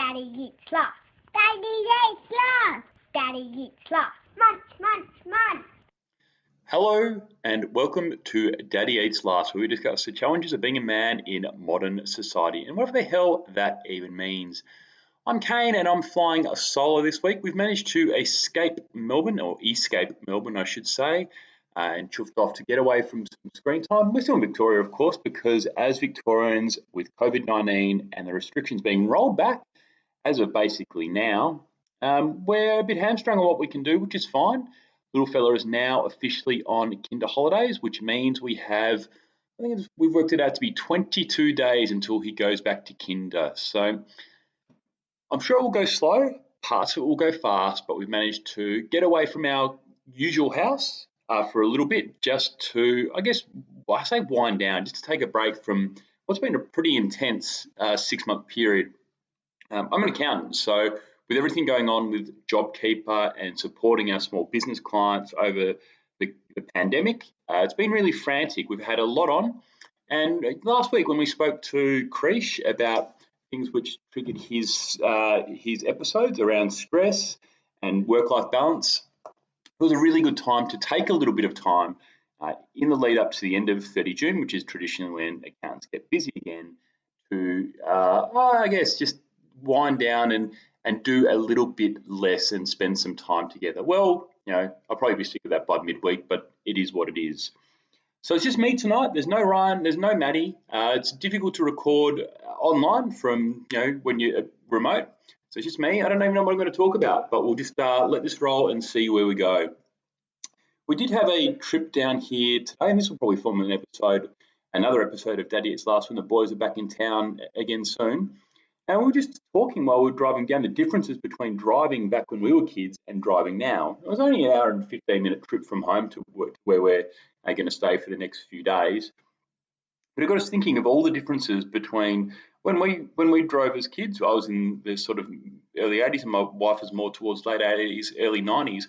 Daddy eats lots. Daddy eats lots. Daddy eats lots. Munch, munch, munch. Hello and welcome to Daddy Eats Last, where we discuss the challenges of being a man in modern society and whatever the hell that even means. I'm Kane and I'm flying solo this week. We've managed to escape Melbourne, or escape Melbourne I should say, and chuffed off to get away from some screen time. We're still in Victoria, of course, because as Victorians with COVID-19 and the restrictions being rolled back as of basically now, we're a bit hamstrung on what we can do, which is fine. Little fella is now officially on kinder holidays, which means we've worked it out to be 22 days until he goes back to kinder. So I'm sure it will go slow, parts of it will go fast, but we've managed to get away from our usual house for a little bit just to, I say wind down, just to take a break from what's been a pretty intense 6-month period. I'm an accountant, so with everything going on with JobKeeper and supporting our small business clients over the pandemic, it's been really frantic. We've had a lot on. And last week when we spoke to Creesh about things which triggered his episodes around stress and work-life balance, it was a really good time to take a little bit of time in the lead up to the end of 30 June, which is traditionally when accountants get busy again, to, just wind down and do a little bit less and spend some time together. Well, I'll probably be sick of that by midweek, but it is what it is. So it's just me tonight. There's no Ryan, there's no Maddie. It's difficult to record online from, when you're remote. So it's just me. I don't even know what I'm going to talk about, but we'll just let this roll and see where we go. We did have a trip down here today, and this will probably form another episode of Daddy Eats Last when the boys are back in town again soon. And we were just talking while we were driving down the differences between driving back when we were kids and driving now. It was only an hour and 15-minute trip from home to where we're going to stay for the next few days. But it got us thinking of all the differences between when we drove as kids. I was in the sort of early 80s and my wife was more towards late 80s, early 90s,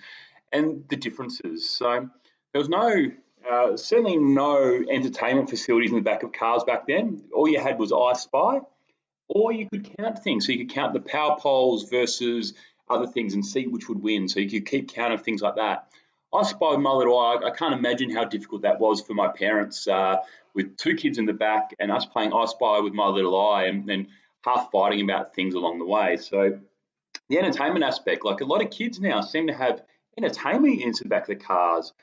and the differences. So there was certainly no entertainment facilities in the back of cars back then. All you had was I Spy. Or you could count things. So you could count the power poles versus other things and see which would win. So you could keep count of things like that. I Spy with my little eye. I can't imagine how difficult that was for my parents with 2 kids in the back and us playing I Spy with my little eye and then half fighting about things along the way. So the entertainment aspect, like a lot of kids now seem to have entertainment units in the back of the cars,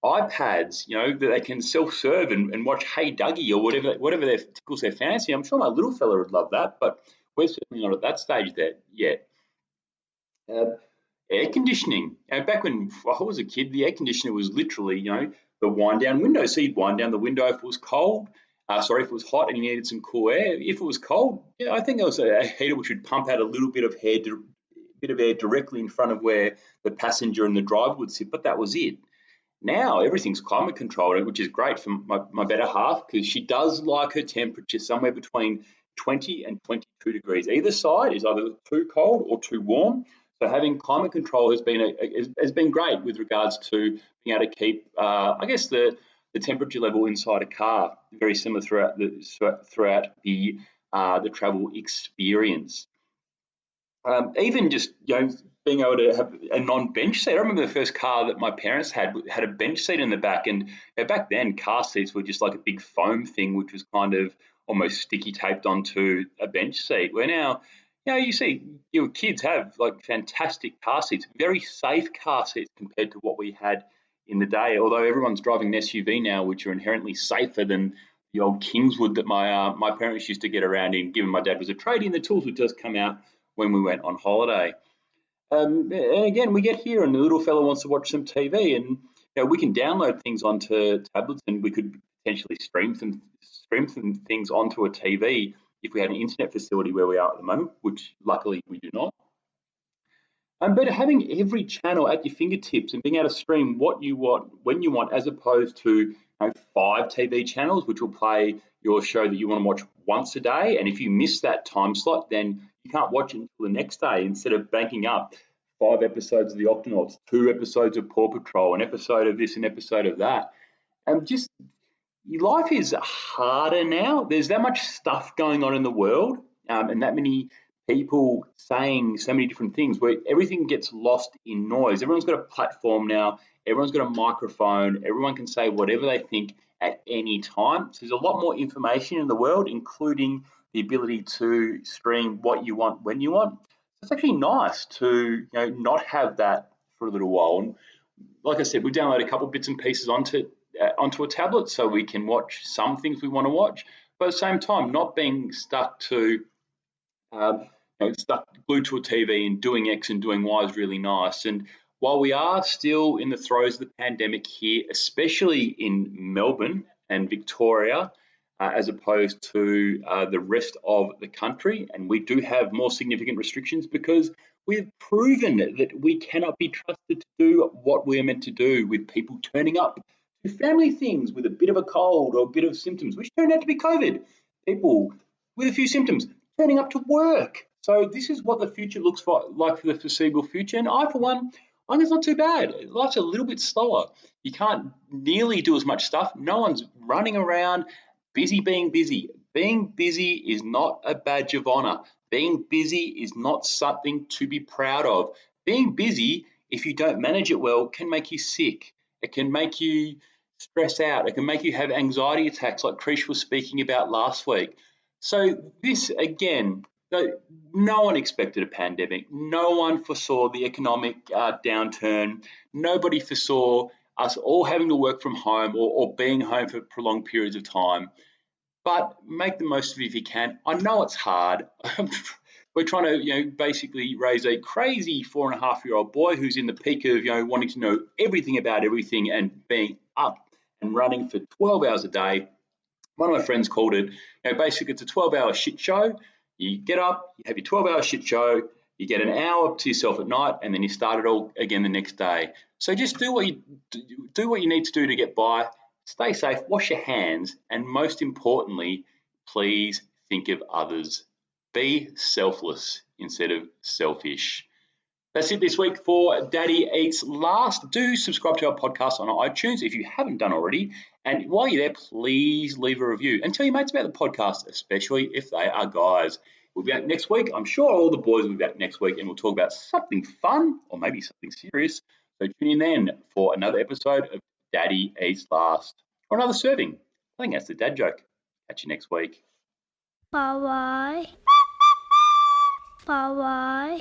iPads, that they can self-serve and watch Hey Dougie or whatever tickles their fancy. I'm sure my little fella would love that, but we're certainly not at that stage there yet. Air conditioning. Back when I was a kid, the air conditioner was literally, the wind-down window. So you'd wind down the window if it was cold. If it was hot and you needed some cool air. If it was cold, I think there was a heater which would pump out a little bit of air directly in front of where the passenger and the driver would sit, but that was it. Now everything's climate controlled, which is great for my better half because she does like her temperature somewhere between 20 and 22 degrees. Either side is either too cold or too warm. So having climate control has been great with regards to being able to keep, the temperature level inside a car very similar throughout the travel experience. Even just being able to have a non-bench seat. I remember the first car that my parents had a bench seat in the back, and back then car seats were just like a big foam thing, which was kind of almost sticky taped onto a bench seat. Where now, you see your kids have like fantastic car seats, very safe car seats compared to what we had in the day. Although everyone's driving an SUV now, which are inherently safer than the old Kingswood that my parents used to get around in. Given my dad was a tradie, and the tools would just come out when we went on holiday. And again, we get here and the little fella wants to watch some TV and we can download things onto tablets and we could potentially stream some things onto a TV if we had an internet facility where we are at the moment, which luckily we do not. But having every channel at your fingertips and being able to stream what you want, when you want, as opposed to 5 TV channels, which will play your show that you want to watch once a day. And if you miss that time slot, then you can't watch it until the next day instead of banking up 5 episodes of the Octonauts, 2 episodes of Paw Patrol, an episode of this, an episode of that. And just life is harder now. There's that much stuff going on in the world and that many people saying so many different things where everything gets lost in noise. Everyone's got a platform now, everyone's got a microphone, everyone can say whatever they think at any time. So there's a lot more information in the world, including the ability to stream what you want when you want. It's actually nice to not have that for a little while. And like I said, we download a couple of bits and pieces onto a tablet so we can watch some things we want to watch, but at the same time, not being stuck to stuck glued to a TV and doing X and doing Y is really nice. And while we are still in the throes of the pandemic here, especially in Melbourne and Victoria, as opposed to the rest of the country, and we do have more significant restrictions because we've proven that we cannot be trusted to do what we're meant to do, with people turning up to family things with a bit of a cold or a bit of symptoms, which turned out to be COVID. People with a few symptoms turning up to work. So this is what the future looks like for the foreseeable future. And I, for one, I think it's not too bad. Life's a little bit slower. You can't nearly do as much stuff. No one's running around busy being busy. Being busy is not a badge of honor. Being busy is not something to be proud of. Being busy, if you don't manage it well, can make you sick. It can make you stress out. It can make you have anxiety attacks like Creesh was speaking about last week. So this, again, no one expected a pandemic. No one foresaw the economic downturn. Nobody foresaw us all having to work from home or being home for prolonged periods of time. But make the most of it if you can. I know it's hard. We're trying to, basically raise a crazy 4.5-year-old boy who's in the peak of, wanting to know everything about everything and being up and running for 12 hours a day. One of my friends called it, basically it's a 12-hour shit show. You get up, you have your 12-hour shit show, you get an hour to yourself at night, and then you start it all again the next day. So just do what you need to do to get by. Stay safe, wash your hands, and most importantly, please think of others. Be selfless instead of selfish. That's it this week for Daddy Eats Last. Do subscribe to our podcast on iTunes if you haven't done already. And while you're there, please leave a review and tell your mates about the podcast, especially if they are guys. We'll be back next week. I'm sure all the boys will be back next week and we'll talk about something fun or maybe something serious. So tune in then for another episode of Daddy Eats Last, or another serving. I think that's the dad joke. Catch you next week. Bye-bye. Bye-bye.